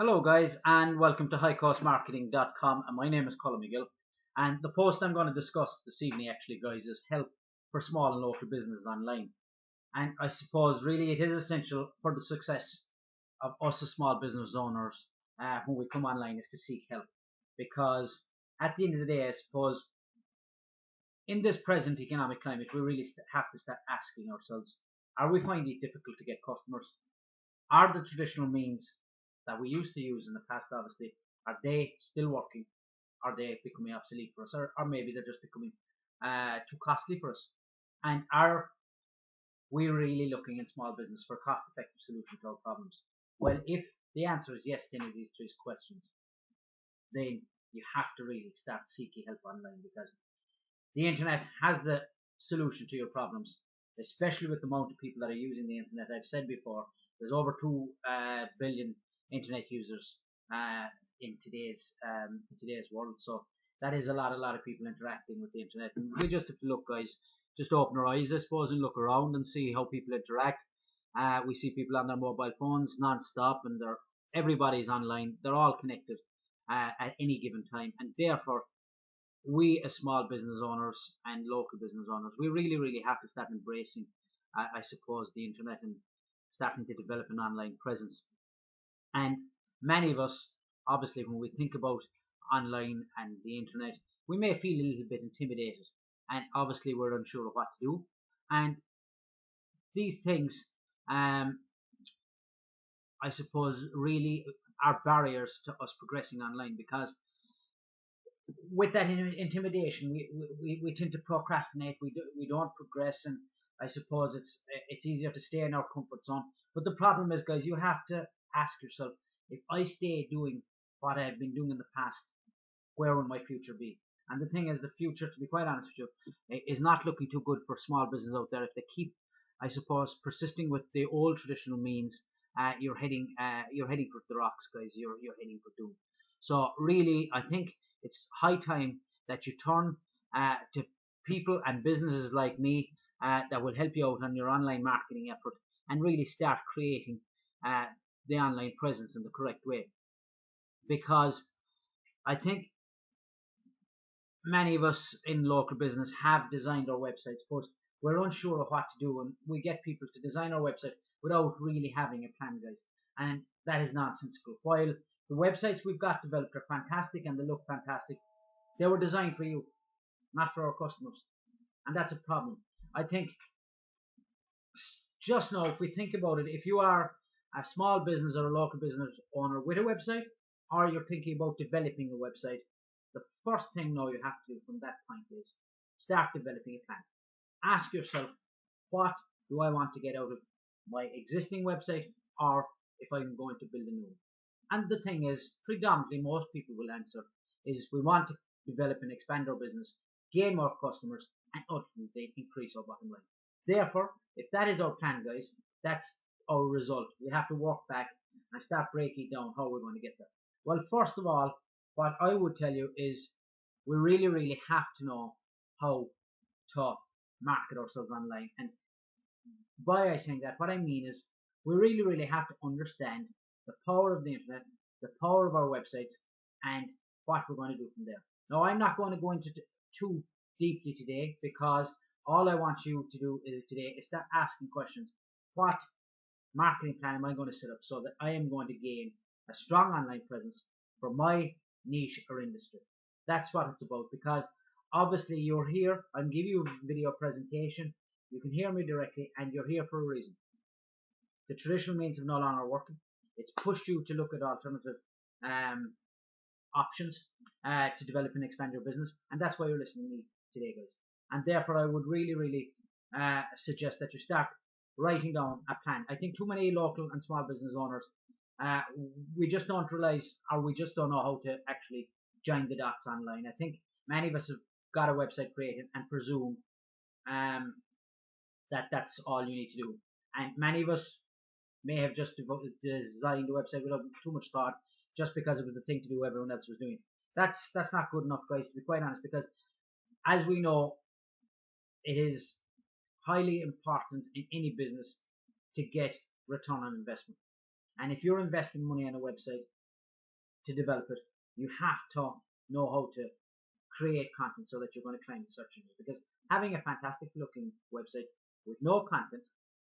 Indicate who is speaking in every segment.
Speaker 1: Hello guys and welcome to highcostmarketing.com, and my name is Colin McGill, and the post I'm going to discuss this evening actually guys is help for small and local businesses online. And I suppose really it is essential for the success of us as small business owners when we come online is to seek help, because at the end of the day I suppose in this present economic climate we really have to start asking ourselves, are we finding it difficult to get customers? Are the traditional means that we used to use in the past, obviously, are they still working? Are they becoming obsolete for us? Or maybe they're just becoming too costly for us? And are we really looking in small business for a cost effective solution to our problems? Well, if the answer is yes to any of these three questions, then you have to really start seeking help online, because the internet has the solution to your problems, especially with the amount of people that are using the internet. I've said before, there's over 2 billion internet users in today's world. So that is a lot of people interacting with the internet. And we just have to look, guys, just open our eyes, I suppose, and look around and see how people interact. We see people on their mobile phones non-stop, and everybody's online. They're all connected at any given time, and therefore we as small business owners and local business owners, we really have to start embracing, I suppose, the internet and starting to develop an online presence. And many of us, obviously, when we think about online and the internet, we may feel a little bit intimidated, and obviously we're unsure of what to do. And these things, I suppose, really are barriers to us progressing online, because with that intimidation, we tend to procrastinate. We don't progress, and I suppose it's easier to stay in our comfort zone. But the problem is, guys, you have to ask yourself, if I stay doing what I've been doing in the past, where will my future be? And the thing is, the future, to be quite honest with you, is not looking too good for small business out there if they keep, I suppose, persisting with the old traditional means. You're heading for the rocks, guys. You're heading for doom. So really, I think it's high time that you turn to people and businesses like me that will help you out on your online marketing effort, and really start creating the online presence in the correct way. Because I think many of us in local business have designed our websites, but we're unsure of what to do, and we get people to design our website without really having a plan, guys. And that is nonsensical. While the websites we've got developed are fantastic and they look fantastic, they were designed for you, not for our customers. And that's a problem. I think, just now, if we think about it, if you are a small business or a local business owner with a website, or you're thinking about developing a website, the first thing now you have to do from that point is start developing a plan. Ask yourself, what do I want to get out of my existing website, or if I'm going to build a new one? And the thing is, predominantly most people will answer is, we want to develop and expand our business, gain more customers, and ultimately increase our bottom line. Therefore, if that is our plan, guys, that's our result. We have to work back and start breaking down how we're going to get there. Well, first of all, what I would tell you is, we really have to know how to market ourselves online. And by I saying that, what I mean is, we really have to understand the power of the internet, the power of our websites, and what we're going to do from there. Now, I'm not going to go into too deeply today, because all I want you to do today is start asking questions. What marketing plan am I going to set up so that I am going to gain a strong online presence for my niche or industry? That's what it's about, because obviously you're here, I'm giving you a video presentation, you can hear me directly, and you're here for a reason. The traditional means of no longer working. It's pushed you to look at alternative options to develop and expand your business, and that's why you're listening to me today, guys. And therefore, I would really suggest that you start writing down a plan. I think too many local and small business owners, we just don't realize, or we just don't know how to actually join the dots online. I think many of us have got a website created and presume that that's all you need to do, and many of us may have just designed a website without too much thought, just because it was the thing to do everyone else was doing. That's not good enough, guys, to be quite honest, because as we know, it is highly important in any business to get return on investment. And if you're investing money on a website, to develop it, you have to know how to create content so that you're going to climb the search engine. Because having a fantastic looking website with no content,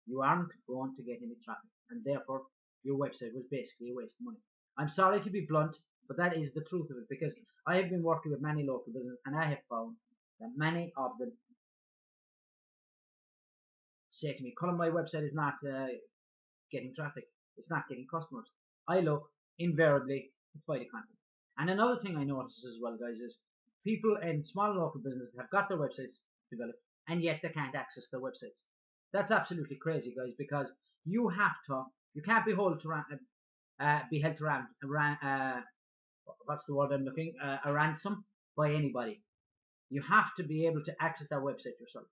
Speaker 1: you aren't going to get any traffic, and therefore your website was basically a waste of money. I'm sorry to be blunt, but that is the truth of it, because I have been working with many local businesses and I have found that many of them say to me, Colin, my website is not getting traffic, it's not getting customers. I look, invariably, it's by the content. And another thing I notice as well, guys, is people in small local businesses have got their websites developed and yet they can't access their websites. That's absolutely crazy, guys, because you can't be held to what's the word I'm looking, a ransom by anybody. You have to be able to access that website yourself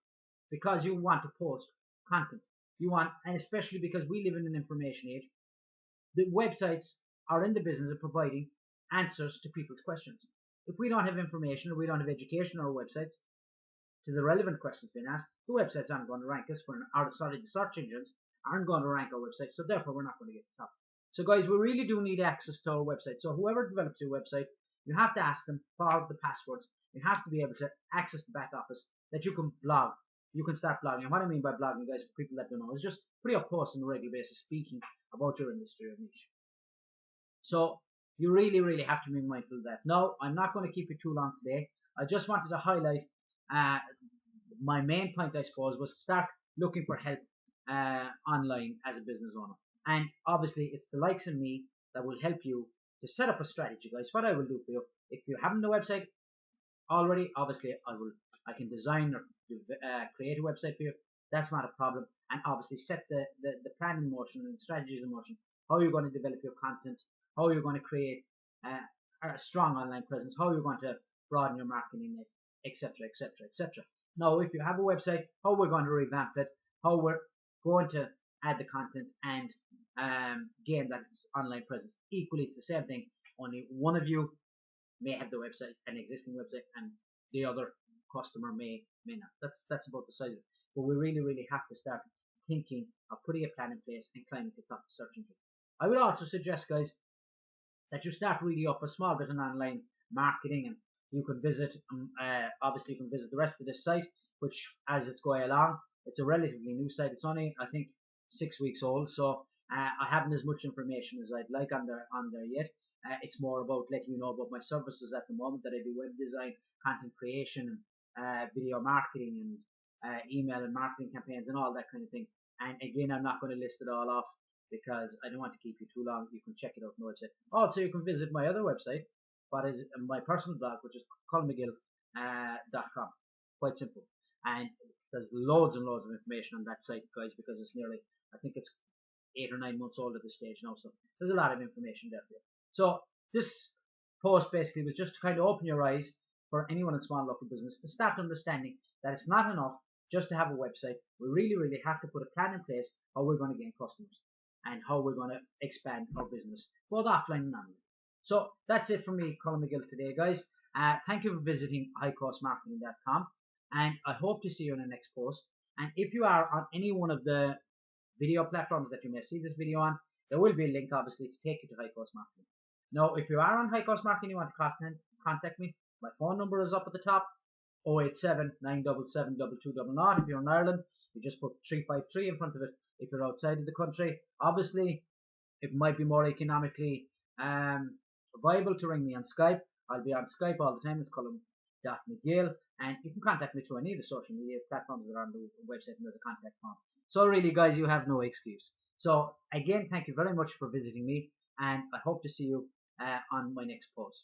Speaker 1: because you want to post content. You want, and especially because we live in an information age, the websites are in the business of providing answers to people's questions. If we don't have information or we don't have education on our websites to the relevant questions being asked, the websites aren't going to rank us the search engines aren't going to rank our website, so therefore we're not going to get to the top. So guys, we really do need access to our website. So whoever develops your website, you have to ask them for the passwords. You have to be able to access the back office, that you can blog. You can start blogging. And what I mean by blogging, guys, for people that don't know, is just putting up posts on a regular basis speaking about your industry or niche. So you really, really have to be mindful of that. Now, I'm not going to keep you too long today. I just wanted to highlight my main point, I suppose, was to start looking for help online as a business owner. And obviously, it's the likes of me that will help you to set up a strategy, guys. What I will do for you, if you haven't a website already, obviously I can design or create a website for you. That's not a problem. And obviously set the plan in motion and the strategies in motion. How you're going to develop your content, how you're going to create a strong online presence, how you're going to broaden your marketing net, etc., etc., etc. Now, if you have a website, how we're going to revamp it, how we're going to add the content and gain that online presence. Equally, it's the same thing. Only one of you may have the website, an existing website, and the other customer may not. That's about the size of it. But we really, really have to start thinking of putting a plan in place and climbing to the top of the search engine. I would also suggest, guys, that you start really up a small bit of online marketing, and you can visit, obviously you can visit the rest of this site, which as it's going along, it's a relatively new site. It's only, I think, 6 weeks old, so I haven't as much information as I'd like on there yet. It's more about letting you know about my services at the moment, that I do web design, content creation, video marketing, and email and marketing campaigns and all that kind of thing. And again, I'm not going to list it all off because I don't want to keep you too long. You can check it out on the website. Also, you can visit my other website, what is my personal blog, which is colinmcgill.com. Quite simple. And there's loads and loads of information on that site, guys, because it's nearly, I think it's 8 or 9 months old at this stage now, so there's a lot of information there for you. So this post basically was just to kind of open your eyes for anyone in small local business to start understanding that it's not enough just to have a website. We really, really have to put a plan in place how we're going to gain customers and how we're going to expand our business, both offline and online. So that's it from me, Colin McGill, today, guys. Thank you for visiting highcostmarketing.com, and I hope to see you in the next post. And if you are on any one of the video platforms that you may see this video on, there will be a link, obviously, to take you to High Cost Marketing. Now, if you are on High Cost Marketing, you want to contact me, my phone number is up at the top, 087 977 2200. If you're in Ireland, you just put 353 in front of it. If you're outside of the country, obviously, it might be more economically viable to ring me on Skype. I'll be on Skype all the time. It's Colin.McGill, and you can contact me through any of the social media platforms that are on the website, and there's a contact form. So really, guys, you have no excuse. So again, thank you very much for visiting me, and I hope to see you on my next post.